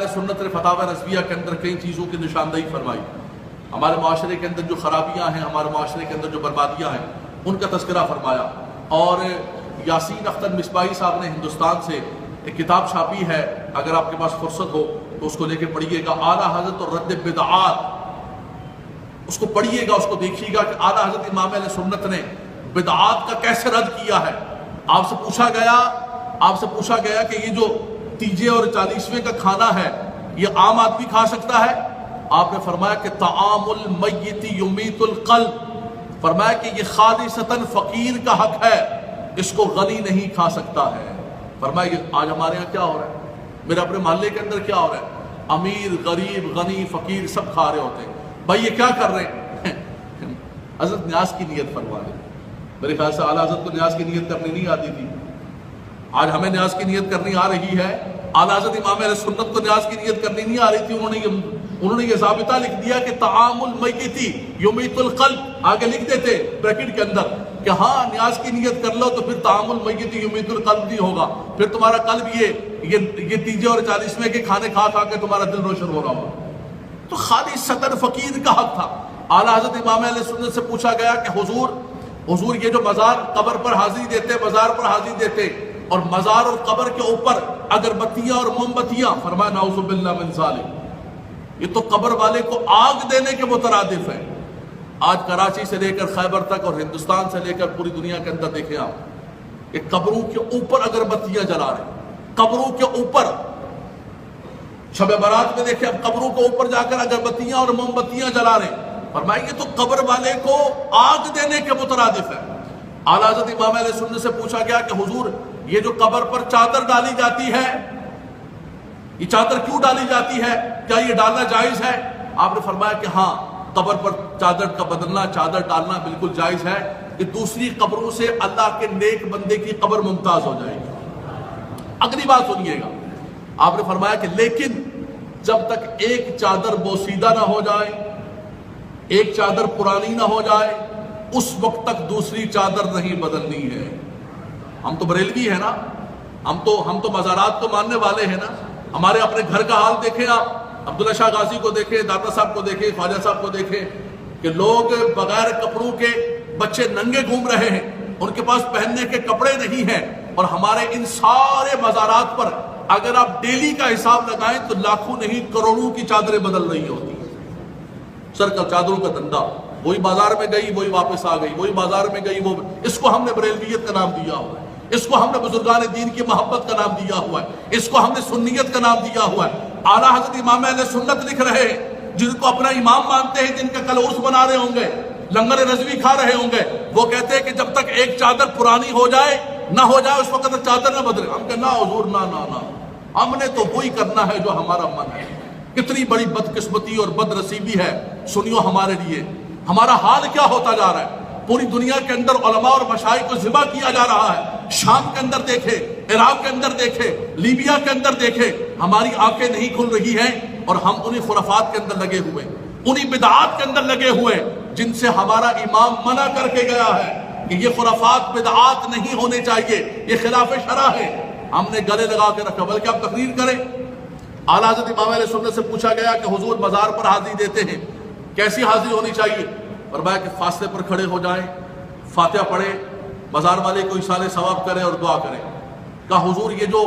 اہل سنت نے فتاوی رضویہ کے اندر کئی چیزوں کی نشاندہی فرمائی. ہمارے معاشرے کے اندر جو خرابیاں ہیں، ہمارے معاشرے کے اندر جو بربادیاں ہیں، ان کا تذکرہ فرمایا. اور یاسین اختر مصباحی صاحب نے ہندوستان سے ایک کتاب چھاپی ہے، اگر آپ کے پاس فرصت ہو تو اس کو لے کے پڑھیے گا، اعلیٰ حضرت اور رد بدعات. اس کو پڑھیے گا، اس کو دیکھیے گا کہ اعلیٰ حضرت امام اہل سنت نے بدعات کا کیسے رد کیا ہے. آپ سے پوچھا گیا کہ یہ جو تیجے اور 40ویں کا کھانا ہے یہ عام آدمی کھا سکتا ہے؟ آپ نے فرمایا کہ طعام المیت یمیت القلب، فرمایا کہ یہ خالصتاً فقیر کا حق ہے، اس کو غنی نہیں کھا سکتا ہے. فرمایا کہ آج ہمارے ہاں کیا ہو رہا ہے، میرے اپنے محلے کے اندر کیا ہو رہا ہے، امیر غریب غنی فقیر سب کھا رہے ہوتے ہیں. بھائی یہ کیا کر رہے ہیں؟ حضرت نیاز کی نیت فرما لیں. میرے خیال سے اعلیٰ حضرت کو نیاز کی نیت کرنی نہیں آتی تھی، آج ہمیں نیاز کی نیت کرنی آ رہی ہے. اعلیٰ حضرت امام اہل سنت کو نیاز کی نیت کرنی نہیں آ رہی تھی. انہوں نے یہ ضابطہ لکھ دیا کہ طعام المیت یمیت القلب، آگے لکھ دیتے بریکٹ کے اندر کہ ہاں نیاز کی نیت کر لو تو پھر طعام المیت یمیت القلب نہیں ہوگا، پھر تمہارا قلب یہ تیجے اور 40ویں کے کھانے کھا کھا کے تمہارا دل روشن ہو رہا ہوگا. تو خالص صدر فقیر کا حق تھا. اعلیٰ حضرت امام اہل سنت سے پوچھا گیا کہ حضور یہ جو مزار قبر پر حاضری دیتے، مزار پر حاضری دیتے اور مزار اور قبر کے اوپر اگربتیاں اور موم بتیاں، فرمایا نعوذ باللہ من ذالک، یہ تو قبر والے کو آگ دینے کے مترادف ہے. آج کراچی سے لے کر خیبر تک اور ہندوستان سے لے کر پوری دنیا کے اندر دیکھیں آپ کہ قبروں کے اوپر اگربتیاں جلا رہے ہیں، قبروں کے اوپر. شب برات میں دیکھیں اب قبروں کے اوپر جا کر اگربتیاں اور موم بتیاں جلا رہے ہیں. فرمایا یہ تو قبر والے کو آگ دینے کے مترادف ہے. اعلیٰ حضرت امام اہل سنت سے پوچھا گیا کہ حضور یہ جو قبر پر چادر ڈالی جاتی ہے، یہ چادر کیوں ڈالی جاتی ہے، کیا یہ ڈالنا جائز ہے؟ آپ نے فرمایا کہ ہاں، قبر پر چادر کا بدلنا، چادر ڈالنا بالکل جائز ہے، کہ دوسری قبروں سے اللہ کے نیک بندے کی قبر ممتاز ہو جائے گی. اگلی بات سنیے گا، آپ نے فرمایا کہ لیکن جب تک ایک چادر بوسیدہ نہ ہو جائے، ایک چادر پرانی نہ ہو جائے، اس وقت تک دوسری چادر نہیں بدلنی ہے. ہم تو بریلوی ہیں نا، ہم تو مزارات کو ماننے والے ہیں نا. ہمارے اپنے گھر کا حال دیکھیں آپ، عبداللہ شاہ غازی کو دیکھیں، داتا صاحب کو دیکھیں، خواجہ صاحب کو دیکھیں کہ لوگ بغیر کپڑوں کے بچے ننگے گھوم رہے ہیں، ان کے پاس پہننے کے کپڑے نہیں ہیں. اور ہمارے ان سارے مزارات پر اگر آپ ڈیلی کا حساب لگائیں تو لاکھوں نہیں کروڑوں کی چادریں بدل رہی ہوتی ہیں. سر کا چادروں کا دھندا، وہی بازار میں گئی وہی واپس آ گئی، وہی بازار میں گئی وہ. اس کو ہم نے بریلویت کا نام دیا ہوا ہے، اس کو ہم نے بزرگان دین کی محبت کا نام دیا ہوا ہے، اس کو ہم نے سنیت کا نام دیا ہوا ہے. اعلیٰ حضرت امام اہل سنت لکھ رہے ہیں، جن کو اپنا امام مانتے ہیں، جن کا کل عرس بنا رہے ہوں گے، لنگر رضوی کھا رہے ہوں گے، وہ کہتے ہیں کہ جب تک ایک چادر پرانی ہو جائے نہ ہو جائے اس وقت تک چادر نہ بدلے. ہم کہ نہ حضور، نہ نہ نہ، ہم نے تو وہی کرنا ہے جو ہمارا من ہے. کتنی بڑی بدقسمتی اور بد نصیبی ہے، سنیو ہمارے لیے. ہمارا حال کیا ہوتا جا رہا ہے. پوری دنیا کے اندر علماء اور مشائخ کو ذبح کیا جا رہا ہے. شام کے اندر دیکھے، عراق کے اندر دیکھے، لیبیا کے اندر دیکھے، ہماری آنکھیں نہیں کھل رہی ہیں اور ہم انہی خرافات کے اندر لگے ہوئے، انہی بدعات کے اندر لگے ہوئے جن سے ہمارا امام منع کر کے گیا ہے کہ یہ خرافات بدعات نہیں ہونے چاہیے، یہ خلاف شرع ہے. ہم نے گلے لگا کے رکھا، بلکہ آپ تقریر کریں. اعلیٰ حضرت امام اہل سنت سے پوچھا گیا کہ حضور مزار پر حاضری دیتے ہیں، کیسی حاضری ہونی چاہیے؟ فرمایا کہ فاصلے پر کھڑے ہو جائیں، فاتحہ پڑھیں، مزار والے کو ایصال ثواب کریں اور دعا کریں. کہا حضور یہ جو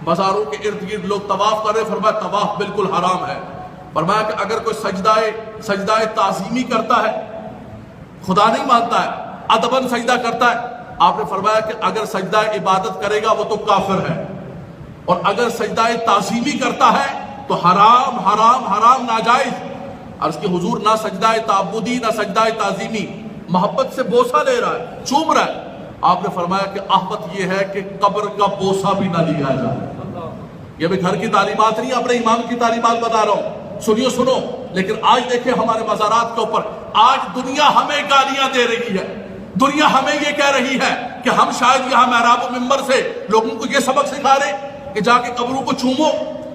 مزاروں کے ارد گرد لوگ طواف کر رہے ہیں، فرمایا طواف بالکل حرام ہے. فرمایا کہ اگر کوئی سجدہ تعظیمی کرتا ہے، خدا نہیں مانتا ہے، ادباً سجدہ کرتا ہے، آپ نے فرمایا کہ اگر سجدہ عبادت کرے گا وہ تو کافر ہے، اور اگر سجدہ تعظیمی کرتا ہے تو حرام حرام حرام ناجائز. عرض کہ حضور نہ سجدہ تعبدی نہ سجدہ تعظیمی، محبت سے بوسہ لے رہا ہے، چوم رہا ہے. آپ نے فرمایا کہ احمد یہ ہے کہ قبر کا بوسہ بھی نہ لیا جائے. یہ بھی گھر کی تعلیمات نہیں، اپنے امام کی تعلیمات بتا رہا ہوں، سنو. لیکن آج دیکھیں ہمارے مزارات کے اوپر آج دنیا ہمیں گالیاں دے رہی ہے، دنیا ہمیں یہ کہہ رہی ہے کہ ہم شاید یہاں محراب و منبر سے لوگوں کو یہ سبق سکھا رہے کہ جا کے قبروں کو چومو.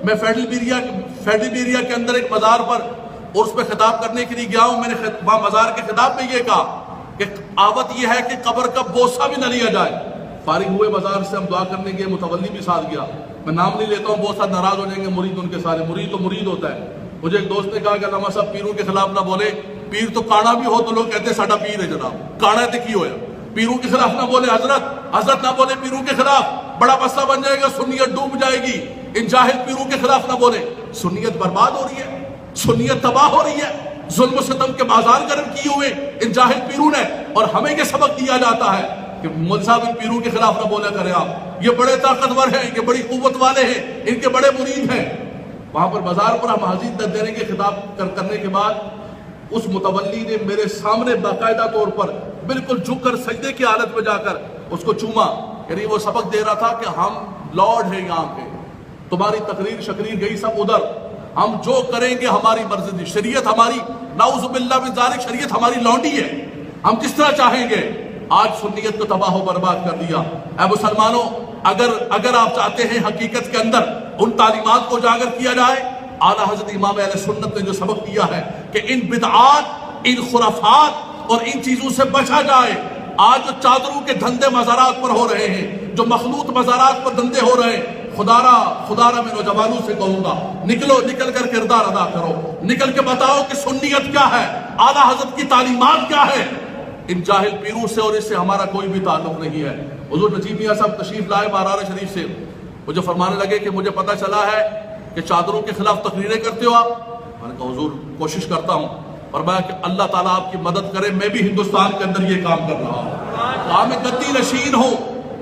میں فیڈل بیریا کے اندر ایک مزار پر اور اس پہ خطاب کرنے کے لیے گیا ہوں. میں نے وہاں مزار کے خطاب میں یہ کہا کہ آوت یہ ہے کہ قبر کا بوسہ بھی نہ لیا جائے. فارغ ہوئے بازار سے ہم دعا کرنے گئے، متولی بھی ساتھ گیا، میں نام نہیں لیتا ہوں، بہت سارے ناراض ہو جائیں گے، مرید ان کے سارے، مرید تو مرید ہوتا ہے۔ مجھے ایک دوست نے کہا کہ علامہ صاحب پیروں کے خلاف نہ بولے، پیر تو کانا بھی ہو تو لوگ کہتے ہیں ساڈا پیر ہے جناب، کانا تے کی ہویا، پیروں کے خلاف نہ بولے حضرت نہ بولے پیروں کے خلاف، بڑا مسئلہ بن جائے گا، سنیت ڈوب جائے گی، ان جاہل پیروں کے خلاف نہ بولے، سنیت برباد ہو رہی ہے، سنیت تباہ ہو رہی ہے، ظلم و ستم کے بازار گرم کیے ہوئے ان جاہل پیروں نے، اور ہمیں یہ سبق دیا جاتا ہے کہ مول صاحب ان پیروں کے خلاف نہ بولا کریں آپ، یہ بڑے طاقتور ہیں، یہ بڑی قوت والے ہیں، ان کے بڑے مرید ہیں۔ وہاں پر بازار پر ہم حاضر دینے کے خطاب کرنے کے بعد اس متولی نے میرے سامنے باقاعدہ طور پر بالکل جھک کر سجدے کی حالت میں جا کر اس کو چوما، یعنی وہ سبق دے رہا تھا کہ ہم لارڈ ہیں یہاں کے، تمہاری تقریر شقریر گئی سب ادھر، ہم جو کریں گے ہماری مرضی، شریعت ہماری، نعوذ باللہ من ذالک، شریعت ہماری لونڈی ہے، ہم جس طرح چاہیں گے۔ آج سنیت کو تباہ و برباد کر دیا۔ اے مسلمانوں، اگر آپ چاہتے ہیں حقیقت کے اندر ان تعلیمات کو اجاگر کیا جائے، اعلیٰ حضرت امام اہل سنت نے جو سبق دیا ہے کہ ان بدعات، ان خرافات اور ان چیزوں سے بچا جائے۔ آج جو چادروں کے دھندے مزارات پر ہو رہے ہیں، جو مخلوط مزارات پر دھندے ہو رہے ہیں، خدا را میں نوجوانوں سے کہوں گا، نکل کر کردار ادا کرو، نکل کے بتاؤ کہ سنیت کیا ہے، اعلیٰ حضرت کی تعلیمات کیا ہے۔ ان جاہل پیروں سے اور اس سے ہمارا کوئی بھی تعلق نہیں ہے۔ حضور نجیب میاں صاحب تشریف لائے مارار شریف سے، مجھے فرمانے لگے کہ مجھے پتہ چلا ہے کہ چادروں کے خلاف تقریریں کرتے ہو آپ۔ میں نے کہا حضور کوشش کرتا ہوں، فرمایا کہ اللہ تعالیٰ آپ کی مدد کرے، میں بھی ہندوستان کے اندر یہ کام کر رہا ہوں، میں گدی نشین ہوں،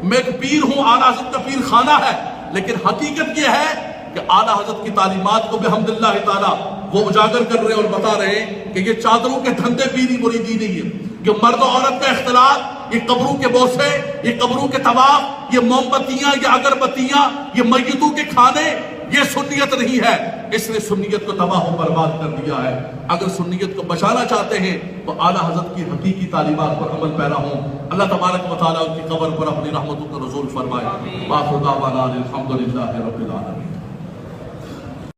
میں ایک پیر ہوں، اعلیٰ حضرت کا پیر خانہ ہے، لیکن حقیقت یہ ہے کہ اعلیٰ حضرت کی تعلیمات کو بحمداللہ تعالیٰ وہ اجاگر کر رہے ہیں اور بتا رہے ہیں کہ یہ چادروں کے دھندے پیری مریدی نہیں ہے، کہ مرد و عورت کا اختلاط، یہ قبروں کے بوسے، یہ قبروں کے طواف، یہ موم بتیاں، یہ اگربتیاں، یہ میتوں کے کھانے، یہ سنیت نہیں ہے۔ اس نے سنیت کو تباہ و برباد کر دیا ہے۔ اگر سنیت کو بچانا چاہتے ہیں تو اعلیٰ حضرت کی حقیقی تعلیمات پر عمل پیرا ہوں۔ اللہ تبارک و تعالیٰ ان کی قبر پر اپنی رحمتوں کا نزول فرمائے۔ وآخر دعوانا الحمدللہ رب العالمین۔